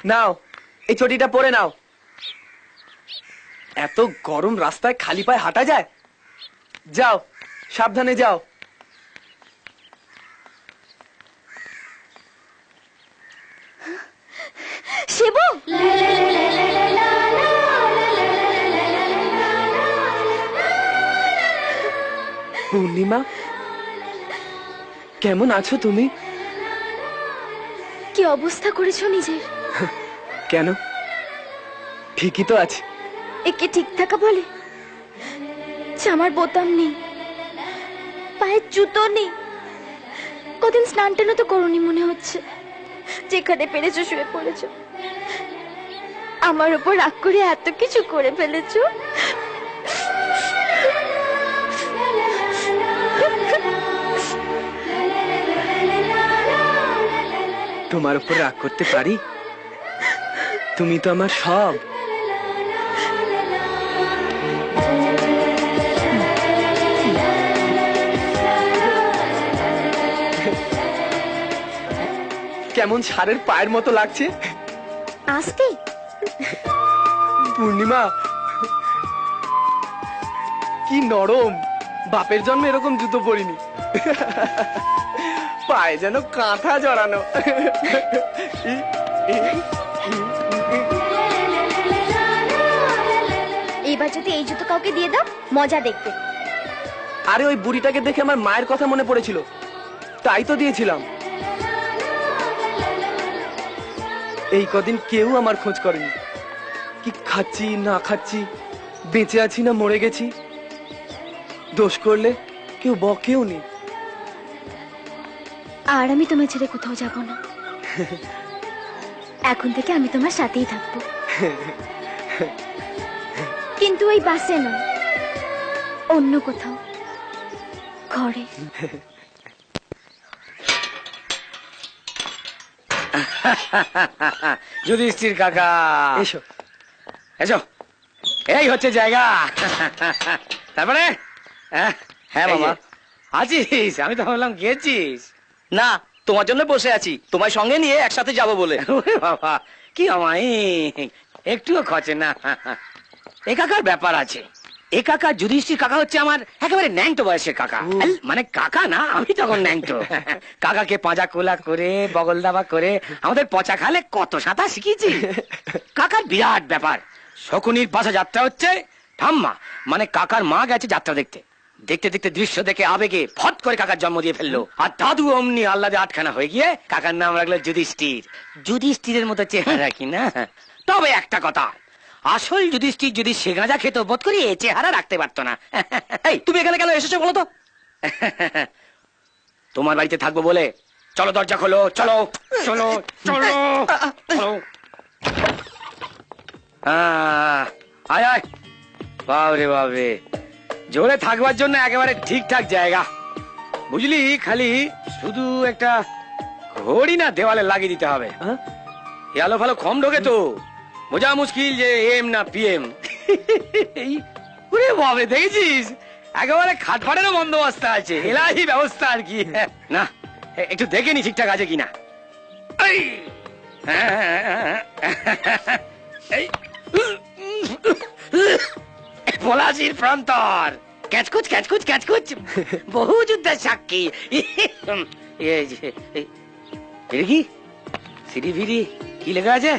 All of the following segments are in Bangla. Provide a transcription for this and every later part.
নাও এই চটিটা পরে নাও। এত গরম রাস্তায় খালি পায়ে হাঁটা যায়? যাও, সাবধানে যাও। শিবু, পূর্ণিমা, কেমন আছো তুমি? কি অবস্থা করেছো নিজের? কেন, ঠিকই তো আছে। একে ঠিক থাকা বলে? জামার বোতাম নেই, পায়ের জুতো নেই, কদিন স্নান টানো তো করোনি মনে হচ্ছে। যেখানে পেরেছো শুয়ে পড়েছো, আমার উপর রাগ করে এত কিছু করে ফেলেছো। তোমার উপর রাগ করতে পারি? তুমি তো আমার সব। কেমন ষাঁড়ের পায়ের মতো লাগছে। আস্তে। পূর্ণিমা, কি নরম। বাপের জন্মে এরকম জুতো পরিনি। পায়ে যেন কাঁথা জড়ানো। এইবার যদি এই জুতো কাউকে দিয়ে দাও, মজা দেখবে। আরে ওই বুড়িটাকে দেখে আমার মায়ের কথা মনে পড়েছিল, তাই তো দিয়েছিলাম। এই কদিন কেউ আমার খোঁজ করেনি। কি খাচ্ছি না খাচ্ছি, বেঁচে আছি না মরে গেছি। দোষ করলে কেউ বকেও নি। আর আমি তোমায় ছেড়ে কোথাও যাব না। এখন থেকে আমি তোমার সাথেই থাকবো, কিন্তু ওই বাসে নয়, অন্য কোথাও, ঘরে। যুধিষ্ঠির কাকা, এসো এসো, এই হচ্ছে জায়গা। তারপরে হ্যাঁ মামা। আছিস? আমি তো ভাবলাম গেছিস। না, তোমার জন্য বসে আছি, তোমার সঙ্গে নিয়ে একসাথে যাব বলে। ওরে বাবা, কি আমায় একটুও খচে না। এ কাকার ব্যাপার আছে। এ কাকা, যুধিষ্ঠির কাকা হচ্ছে আমার একেবারে ন্যাংটো বয়সের কাকা। মানে কাকা না, আমি তখন ন্যাংটো। কাকাকে পাঁজা কোলা করে, বগল দাবা করে আমাদের পচা খালে কত সাঁতার শিখিয়েছি। কাকার বিরাট ব্যাপার। শকুনির পাশে যাত্রা হচ্ছে, ঠাম্মা মানে কাকার মা গেছে যাত্রা দেখতে। দেখতে দেখতে দৃশ্য দেখে আবেগে ফট করে কাকার জন্ম দিয়ে ফেললো। আর দাদু অমনি আল্লাদে আটখানা হয়ে গিয়ে কাকার নাম রাখলো যুধিষ্ঠির। যুধিষ্ঠিরের মতো চেহারা কি না? তবে একটা কথা, আসল যুধিষ্ঠির যদি সে গাঁজা খেত, বোধ করি এ চেহারা রাখতে পারতো না। এই, তুমি এখানে কেন এসেছো বলো তো? তোমার বাড়িতে থাকবো বলে। চলো, দরজা খোলো, চলো চলো চলো চলো। আয় আয়। বাবরে বাবরে, জোরে থাকবার জন্য একেবারে ঠিকঠাক জায়গা, বুঝলি? খালি শুধু একটা ঘড়ি না দেওয়ালে লাগিয়ে দিতে হবে। এ আলো ফালো কম ঢোকে তো, বোঝা মুশকিল যে এম না পিএম। ওরে বাবা, দেখেছিস? একেবারে খাটফাটেরও বন্দোবস্ত আছে, এলাহি ব্যবস্থা আর কি। না, একটু দেখে নি ঠিকঠাক আছে কিনা। পলাশির প্রান্তর, ক্যাচকুচ ক্যাচকুচ ক্যাচকুচ, বহু যুদ্ধের সাক্ষী। কি সিঁড়ি ফিরি কি লেখা আছে?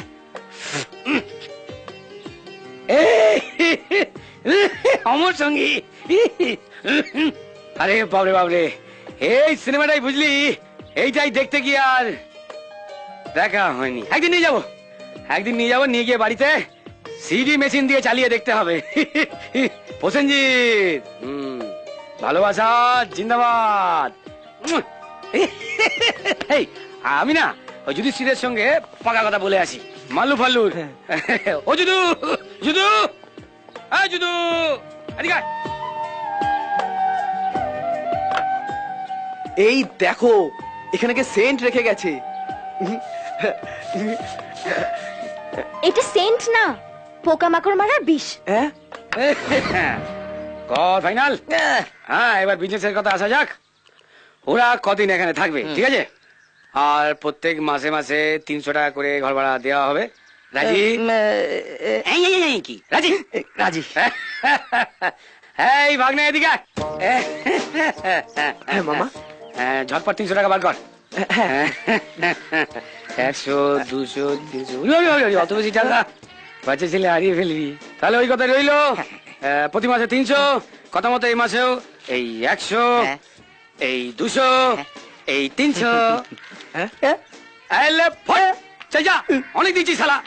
অমর সঙ্গী। আরে বাবরে বাবরে, এই সিনেমাটাই বুঝলি, এইটাই দেখতে গিয়ে আর দেখা হয়নি। একদিন নিয়ে যাবো, একদিন নিয়ে যাবো, নিয়ে গিয়ে বাড়িতে সিডি মেশিন দিয়ে চালিয়ে দেখতে হবে। প্রসেনজিৎ, ভালোবাসা জিন্দাবাদ। এই, আমি না ওই যুধিষ্ঠিরের সঙ্গে পাকা কথা বলে আসি, মাল্লু ফাল্লুর। ও যুদু, যুদু, যুদু, এদিকে। এই দেখো, এখানে কে সেন্ট রেখে গেছে। এটা সেন্ট না, পোকামাকড় মারার বিষ। ফাইনাল। হ্যাঁ, এবার বিজনেসের কথা আসা যাক। ওরা কদিন এখানে থাকবে, ঠিক আছে? আর প্রত্যেক মাসে মাসে 300 টাকা করে ঘর ভাড়া দেওয়া হবে। রাজি? এই কি রাজি? রাজি। এই ভাগ্নে এদিকে আয়। হ্যাঁ মামা। ঝটপট 300 টাকা বার কর। হ্যাঁ 100, 200, 300, অত বেশি টাকা বাচ্চা ছেলে হারিয়ে ফেলবি। তাহলে ওই কথা রইলো, প্রতি মাসে 300, কথা মতো এই মাসেও এই 100, হ্যাঁ। এই 200, এই 300। হ্যাঁ চল যা, অনেক দিচ্ছি শালা।